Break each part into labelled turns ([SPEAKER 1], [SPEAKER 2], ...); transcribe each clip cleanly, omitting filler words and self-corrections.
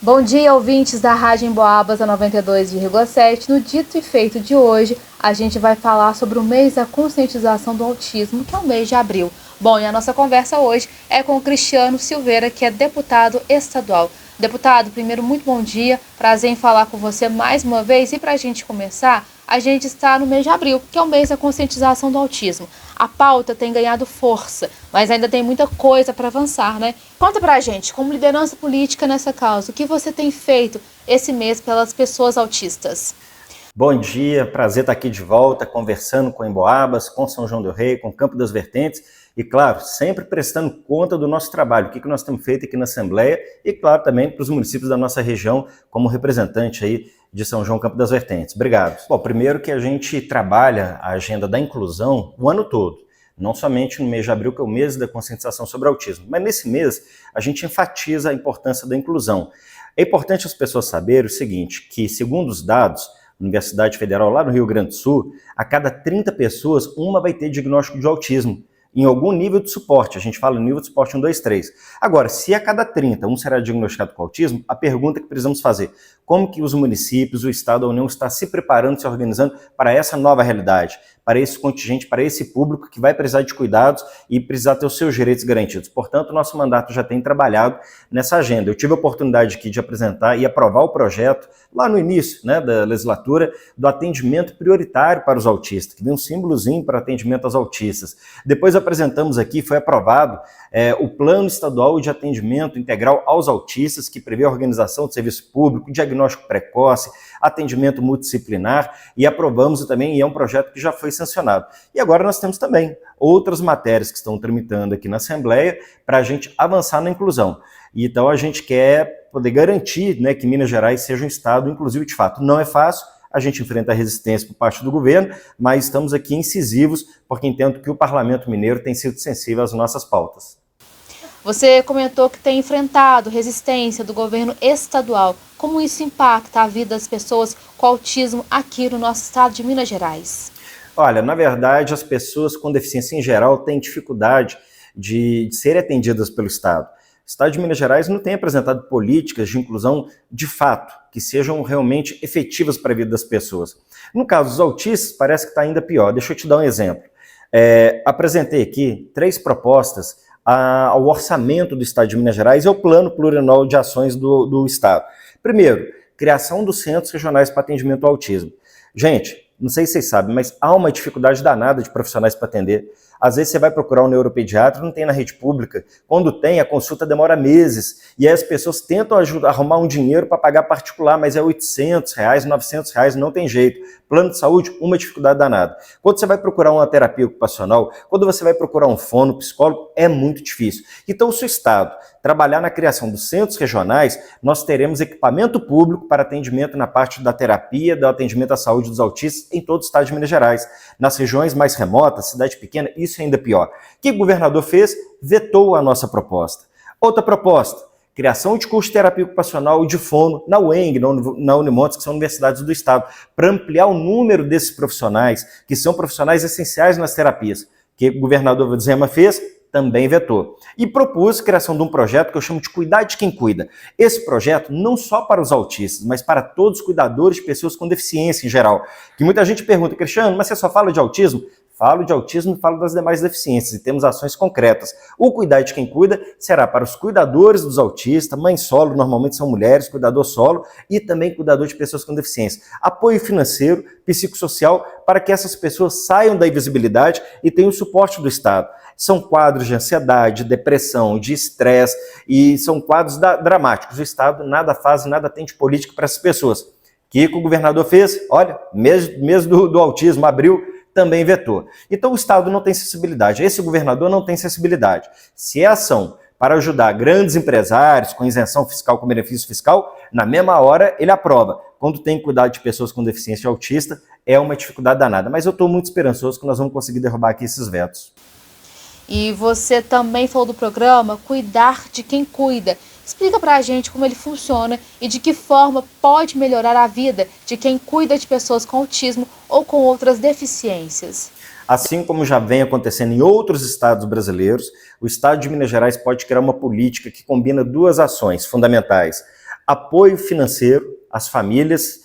[SPEAKER 1] Bom dia, ouvintes da Rádio Emboabas, a 92,7. No Dito e Feito de hoje, a gente vai falar sobre o mês da conscientização do autismo, que é o mês de abril. Bom, e a nossa conversa hoje é com o Cristiano Silveira, que é deputado estadual. Deputado, primeiro, muito bom dia, prazer em falar com você mais uma vez. E para a gente começar, a gente está no mês de abril, que é o mês da conscientização do autismo. A pauta tem ganhado força, mas ainda tem muita coisa para avançar, né? Conta pra gente, como liderança política nessa causa, o que você tem feito esse mês pelas pessoas autistas?
[SPEAKER 2] Bom dia, prazer estar aqui de volta, conversando com Emboabas, com São João del Rei, com Campo das Vertentes e, claro, sempre prestando conta do nosso trabalho, o que nós temos feito aqui na Assembleia e, claro, também para os municípios da nossa região, como representante aí de São João Campo das Vertentes. Obrigado. Bom, primeiro que a gente trabalha a agenda da inclusão o ano todo, não somente no mês de abril, que é o mês da conscientização sobre o autismo, mas nesse mês a gente enfatiza a importância da inclusão. É importante as pessoas saberem o seguinte, que segundo os dados, Universidade Federal lá no Rio Grande do Sul, a cada 30 pessoas, uma vai ter diagnóstico de autismo, em algum nível de suporte. A gente fala nível de suporte 1, 2, 3. Agora, se a cada 30 um será diagnosticado com autismo, a pergunta que precisamos fazer, como que os municípios, o Estado, a União está se preparando, se organizando para essa nova realidade, para esse contingente, para esse público que vai precisar de cuidados e precisar ter os seus direitos garantidos. Portanto, o nosso mandato já tem trabalhado nessa agenda. Eu tive a oportunidade aqui de apresentar e aprovar o projeto lá no início, né, da legislatura do atendimento prioritário para os autistas, que deu um símbolozinho para atendimento aos autistas. Depois apresentamos aqui, foi aprovado o Plano Estadual de Atendimento Integral aos Autistas, que prevê a organização de serviço público, diagnóstico precoce, atendimento multidisciplinar, e aprovamos também, e é um projeto que já foi sancionado. E agora nós temos também outras matérias que estão tramitando aqui na Assembleia para a gente avançar na inclusão. E então a gente quer poder garantir, né, que Minas Gerais seja um estado inclusivo de fato. Não é fácil, a gente enfrenta a resistência por parte do governo, mas estamos aqui incisivos, porque entendo que o Parlamento Mineiro tem sido sensível às nossas pautas.
[SPEAKER 1] Você comentou que tem enfrentado resistência do governo estadual. Como isso impacta a vida das pessoas com autismo aqui no nosso estado de Minas Gerais?
[SPEAKER 2] Olha, na verdade, as pessoas com deficiência em geral têm dificuldade de serem atendidas pelo Estado. O Estado de Minas Gerais não tem apresentado políticas de inclusão de fato, que sejam realmente efetivas para a vida das pessoas. No caso dos autistas, parece que está ainda pior. Deixa eu te dar um exemplo. Apresentei aqui 3 propostas ao orçamento do Estado de Minas Gerais e ao Plano Plurianual de Ações do Estado. Primeiro, criação dos centros regionais para atendimento ao autismo. Gente, não sei se vocês sabem, mas há uma dificuldade danada de profissionais para atender. Às vezes você vai procurar um neuropediatra, não tem na rede pública. Quando tem, a consulta demora meses. E aí as pessoas tentam arrumar um dinheiro para pagar particular, mas é R$800, R$900, não tem jeito. Plano de saúde, uma dificuldade danada. Quando você vai procurar uma terapia ocupacional, quando você vai procurar um fono, psicólogo, é muito difícil. Então, se o Estado trabalhar na criação dos centros regionais, nós teremos equipamento público para atendimento na parte da terapia, do atendimento à saúde dos autistas em todo o estado de Minas Gerais. Nas regiões mais remotas, cidade pequena, isso é ainda pior. O que o governador fez? Vetou a nossa proposta. Outra proposta, criação de curso de terapia ocupacional e de fono na UENG, na Unimontes, que são universidades do estado, para ampliar o número desses profissionais, que são profissionais essenciais nas terapias. O que o governador Zema fez? Também vetou. E propus a criação de um projeto que eu chamo de Cuidar de Quem Cuida. Esse projeto não só para os autistas, mas para todos os cuidadores de pessoas com deficiência em geral. Que muita gente pergunta, Cristiano, mas você só fala de autismo? Falo de autismo e falo das demais deficiências e temos ações concretas. O Cuidar de Quem Cuida será para os cuidadores dos autistas, mãe solo, normalmente são mulheres, cuidador solo e também cuidador de pessoas com deficiência. Apoio financeiro, psicossocial, para que essas pessoas saiam da invisibilidade e tenham o suporte do Estado. São quadros de ansiedade, depressão, de estresse e são quadros dramáticos. O Estado nada faz, nada tem de política para essas pessoas. O que o governador fez? Olha, mês do autismo, abril, também vetou. Então o Estado não tem sensibilidade, esse governador não tem sensibilidade. Se é ação para ajudar grandes empresários com isenção fiscal, com benefício fiscal, na mesma hora ele aprova. Quando tem que cuidar de pessoas com deficiência autista, é uma dificuldade danada. Mas eu estou muito esperançoso que nós vamos conseguir derrubar aqui esses vetos.
[SPEAKER 1] E você também falou do programa Cuidar de Quem Cuida. Explica pra gente como ele funciona e de que forma pode melhorar a vida de quem cuida de pessoas com autismo ou com outras deficiências.
[SPEAKER 2] Assim como já vem acontecendo em outros estados brasileiros, o estado de Minas Gerais pode criar uma política que combina 2 ações fundamentais. Apoio financeiro às famílias,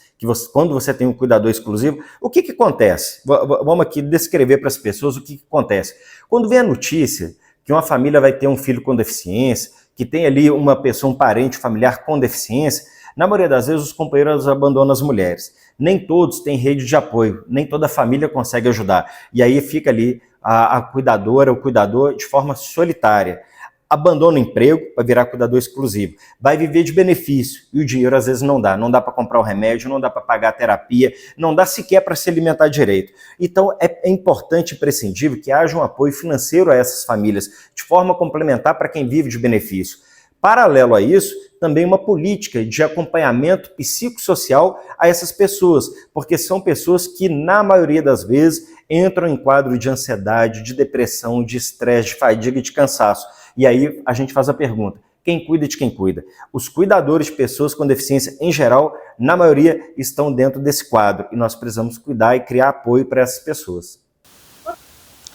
[SPEAKER 2] quando você tem um cuidador exclusivo, o que acontece? Vamos aqui descrever para as pessoas o que acontece. Quando vem a notícia que uma família vai ter um filho com deficiência, que tem ali uma pessoa, um parente familiar com deficiência, na maioria das vezes os companheiros abandonam as mulheres. Nem todos têm rede de apoio, nem toda a família consegue ajudar. E aí fica ali a cuidadora, o cuidador de forma solitária. Abandona o emprego para virar cuidador exclusivo. Vai viver de benefício e o dinheiro às vezes não dá. Não dá para comprar o remédio, não dá para pagar a terapia, não dá sequer para se alimentar direito. Então é importante e imprescindível que haja um apoio financeiro a essas famílias, de forma complementar para quem vive de benefício. Paralelo a isso, também uma política de acompanhamento psicossocial a essas pessoas, porque são pessoas que, na maioria das vezes, entram em quadro de ansiedade, de depressão, de estresse, de fadiga e de cansaço. E aí a gente faz a pergunta, quem cuida de quem cuida? Os cuidadores de pessoas com deficiência, em geral, na maioria, estão dentro desse quadro, e nós precisamos cuidar e criar apoio para essas pessoas.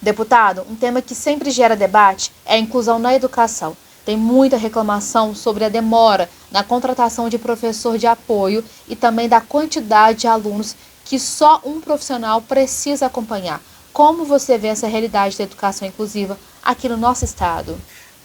[SPEAKER 1] Deputado, um tema que sempre gera debate é a inclusão na educação. Tem muita reclamação sobre a demora na contratação de professor de apoio e também da quantidade de alunos que só um profissional precisa acompanhar. Como você vê essa realidade da educação inclusiva aqui no nosso estado?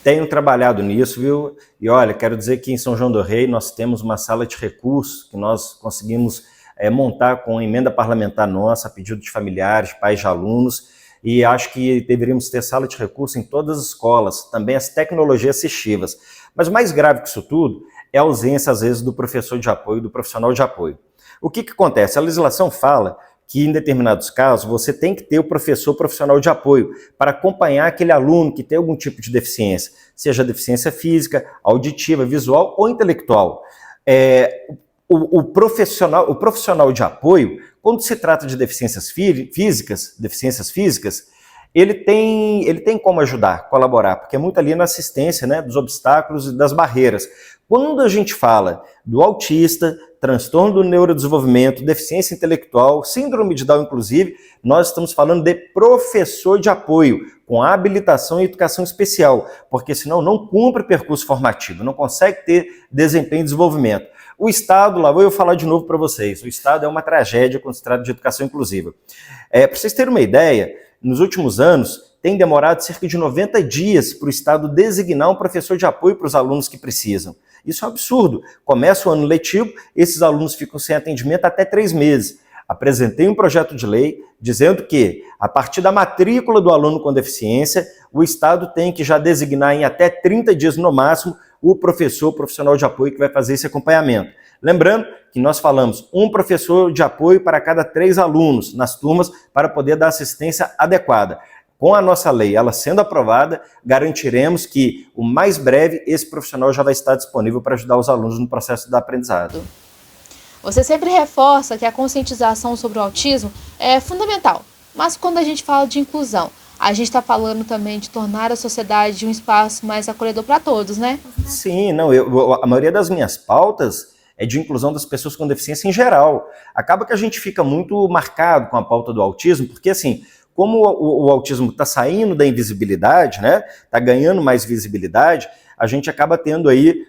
[SPEAKER 2] Tenho trabalhado nisso, viu? E olha, quero dizer que em São João do Rei nós temos uma sala de recursos que nós conseguimos montar com emenda parlamentar nossa, a pedido de familiares, pais de alunos, e acho que deveríamos ter sala de recursos em todas as escolas, também as tecnologias assistivas. Mas mais grave que isso tudo é a ausência, às vezes, do professor de apoio, do profissional de apoio. O que acontece? A legislação fala que, em determinados casos, você tem que ter o professor profissional de apoio para acompanhar aquele aluno que tem algum tipo de deficiência, seja deficiência física, auditiva, visual ou intelectual. O profissional de apoio, quando se trata de deficiências físicas, ele tem como ajudar, colaborar, porque é muito ali na assistência, né, dos obstáculos e das barreiras. Quando a gente fala do autista, transtorno do neurodesenvolvimento, deficiência intelectual, síndrome de Down, inclusive, nós estamos falando de professor de apoio, com habilitação e educação especial, porque senão não cumpre percurso formativo, não consegue ter desempenho e desenvolvimento. O Estado, lá vou eu falar de novo para vocês, o Estado é uma tragédia quando se trata de educação inclusiva. Para vocês terem uma ideia, nos últimos anos, tem demorado cerca de 90 dias para o Estado designar um professor de apoio para os alunos que precisam. Isso é um absurdo. Começa o ano letivo, esses alunos ficam sem atendimento até 3 meses. Apresentei um projeto de lei dizendo que, a partir da matrícula do aluno com deficiência, o Estado tem que já designar em até 30 dias no máximo o profissional de apoio que vai fazer esse acompanhamento. Lembrando que nós falamos um professor de apoio para cada 3 alunos nas turmas para poder dar assistência adequada. Com a nossa lei, ela sendo aprovada, garantiremos que, o mais breve, esse profissional já vai estar disponível para ajudar os alunos no processo da aprendizado.
[SPEAKER 1] Você sempre reforça que a conscientização sobre o autismo é fundamental, mas quando a gente fala de inclusão, a gente está falando também de tornar a sociedade um espaço mais acolhedor para todos, né?
[SPEAKER 2] Sim, não, a maioria das minhas pautas é de inclusão das pessoas com deficiência em geral. Acaba que a gente fica muito marcado com a pauta do autismo, porque assim, como o autismo está saindo da invisibilidade, né, está ganhando mais visibilidade, a gente acaba tendo aí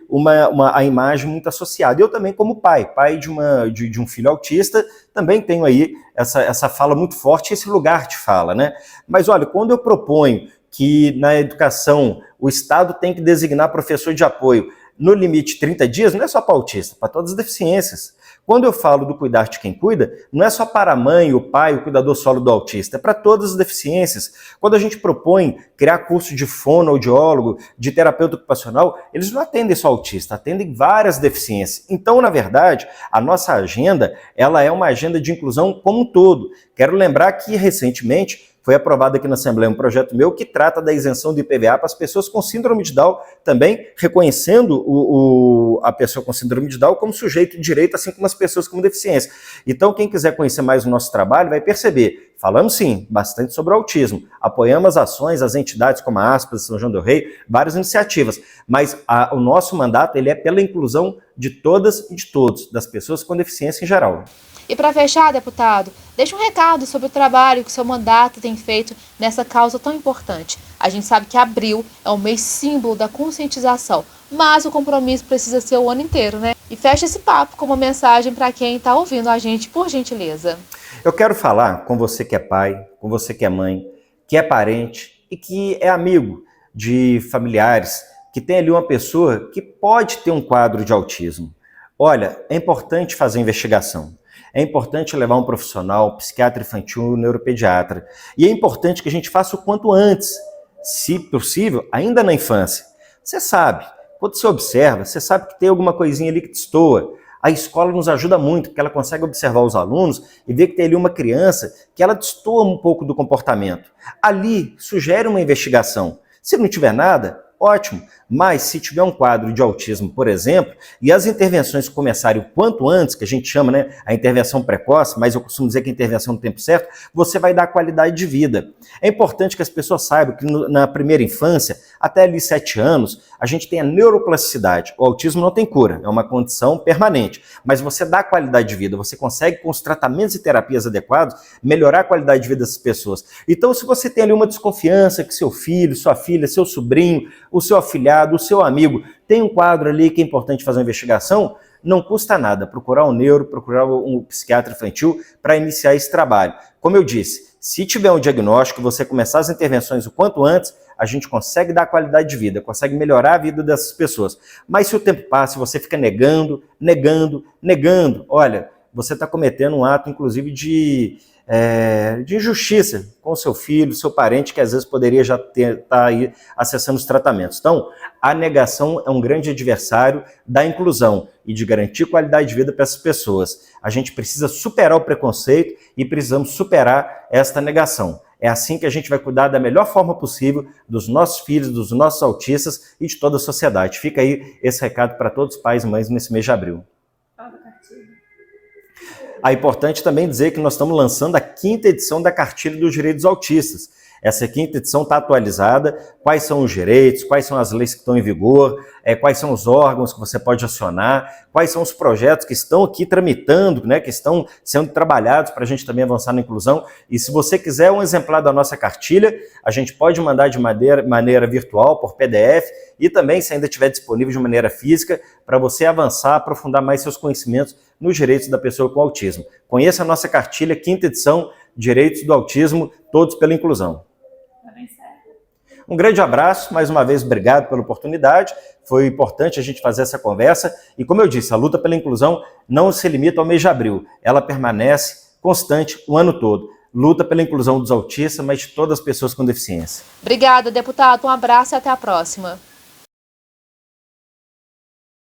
[SPEAKER 2] a imagem muito associada. Eu também, como pai de um filho autista, também tenho aí essa fala muito forte, esse lugar de fala, né? Mas olha, quando eu proponho que na educação o Estado tem que designar professor de apoio no limite 30 dias, não é só para autista, para todas as deficiências. Quando eu falo do cuidar de quem cuida, não é só para a mãe, o pai, o cuidador solo do autista, é para todas as deficiências. Quando a gente propõe criar curso de fonoaudiólogo, de terapeuta ocupacional, eles não atendem só autista, atendem várias deficiências. Então, na verdade, a nossa agenda, ela é uma agenda de inclusão como um todo. Quero lembrar que, recentemente, foi aprovado aqui na Assembleia um projeto meu que trata da isenção do IPVA para as pessoas com síndrome de Down, também reconhecendo a pessoa com síndrome de Down como sujeito de direito, assim como as pessoas com deficiência. Então, quem quiser conhecer mais o nosso trabalho vai perceber, falamos sim, bastante sobre o autismo, apoiamos as ações, as entidades como a Aspas, São João do Rei, várias iniciativas, mas o nosso mandato ele é pela inclusão de todas e de todos, das pessoas com deficiência em geral.
[SPEAKER 1] E para fechar, deputado, deixe um recado sobre o trabalho que seu mandato tem feito nessa causa tão importante. A gente sabe que abril é o mês símbolo da conscientização, mas o compromisso precisa ser o ano inteiro, né? E fecha esse papo com uma mensagem para quem está ouvindo a gente, por gentileza.
[SPEAKER 2] Eu quero falar com você que é pai, com você que é mãe, que é parente e que é amigo de familiares, que tem ali uma pessoa que pode ter um quadro de autismo. Olha, é importante fazer investigação. É importante levar um profissional, psiquiatra infantil, neuropediatra. E é importante que a gente faça o quanto antes, se possível, ainda na infância. Você sabe, quando você observa, você sabe que tem alguma coisinha ali que destoa. A escola nos ajuda muito, porque ela consegue observar os alunos e ver que tem ali uma criança que ela destoa um pouco do comportamento. Ali, sugere uma investigação. Se não tiver nada, ótimo. Mas se tiver um quadro de autismo, por exemplo, e as intervenções começarem o quanto antes, que a gente chama, né, a intervenção precoce, mas eu costumo dizer que a intervenção no tempo certo, você vai dar qualidade de vida. É importante que as pessoas saibam que na primeira infância, até ali 7 anos, a gente tem a neuroplasticidade. O autismo não tem cura, é uma condição permanente. Mas você dá qualidade de vida, você consegue, com os tratamentos e terapias adequados, melhorar a qualidade de vida dessas pessoas. Então, se você tem ali uma desconfiança que seu filho, sua filha, seu sobrinho, o seu afilhado, o seu amigo tem um quadro ali que é importante fazer uma investigação, não custa nada procurar um neuro, procurar um psiquiatra infantil para iniciar esse trabalho. Como eu disse, se tiver um diagnóstico, você começar as intervenções o quanto antes, a gente consegue dar qualidade de vida, consegue melhorar a vida dessas pessoas. Mas se o tempo passa e você fica negando, olha, você está cometendo um ato, inclusive, de injustiça com o seu filho, seu parente, que às vezes poderia já estar aí acessando os tratamentos. Então, a negação é um grande adversário da inclusão e de garantir qualidade de vida para essas pessoas. A gente precisa superar o preconceito e precisamos superar esta negação. É assim que a gente vai cuidar da melhor forma possível dos nossos filhos, dos nossos autistas e de toda a sociedade. Fica aí esse recado para todos os pais e mães nesse mês de abril. É importante também dizer que nós estamos lançando a 5ª edição da Cartilha dos Direitos Autistas. Essa 5ª edição está atualizada, quais são os direitos, quais são as leis que estão em vigor, quais são os órgãos que você pode acionar, quais são os projetos que estão aqui tramitando, né, que estão sendo trabalhados para a gente também avançar na inclusão. E se você quiser um exemplar da nossa cartilha, a gente pode mandar de maneira virtual, por PDF, e também, se ainda estiver disponível de maneira física, para você avançar, aprofundar mais seus conhecimentos nos direitos da pessoa com autismo. Conheça a nossa cartilha, 5ª edição, Direitos do Autismo, Todos pela Inclusão. Um grande abraço, mais uma vez, obrigado pela oportunidade. Foi importante a gente fazer essa conversa. E como eu disse, a luta pela inclusão não se limita ao mês de abril. Ela permanece constante o ano todo. Luta pela inclusão dos autistas, mas de todas as pessoas com deficiência.
[SPEAKER 1] Obrigada, deputado. Um abraço e até a próxima.